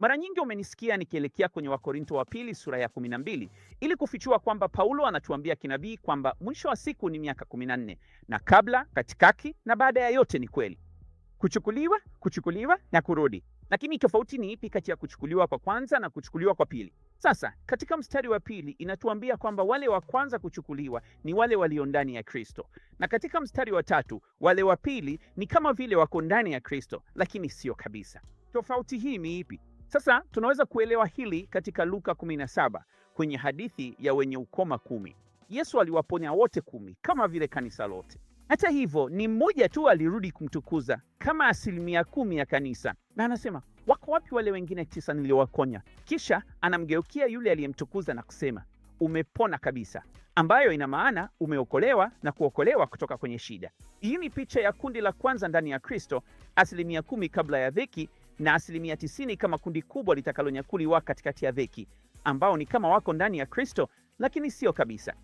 Mara nyingi umenisikia nikielekea kwenye Wakorinto wa pili sura ya 12 ili kufichua kwamba Paulo anatuambia kinabii kwamba mwisho wa siku ni miaka 14 na kabla, katikati na baada ya yote ni kweli. Kuchukuliwa na kurudi. Lakini tofauti ni ipi kati ya kuchukuliwa kwa kwanza na kuchukuliwa kwa pili? Sasa, katika mstari wa pili inatuambia kwamba wale wa kwanza kuchukuliwa ni wale walio ndani ya Kristo. Na katika mstari wa tatu, wale wa pili ni kama vile wako ndani ya Kristo, lakini sio kabisa. Tofauti hii ni ipi? Sasa, tunaweza kuelewa hili katika Luka 17 kwenye hadithi ya wenye ukoma 10. Yesu aliwaponya wote 10 kama vile kanisa lote. Hata hivyo, ni mmoja tu alirudi kumtukuza kama 10% ya kanisa. Na anasema, wako wapi wale wengine 9 niliowaponya? Kisha anamgeukia yule aliyemtukuza na kusema, umepona kabisa, ambayo ina maana umeokolewa na kuokolewa kutoka kwenye shida. Hii ni picha ya kundi la kwanza ndani ya Kristo, 10% kabla ya dhiki na 90% kama kundi kubwa litakalonyakuliwa katikati ya dhiki, ambao ni kama wako ndani ya Kristo lakini sio kabisa.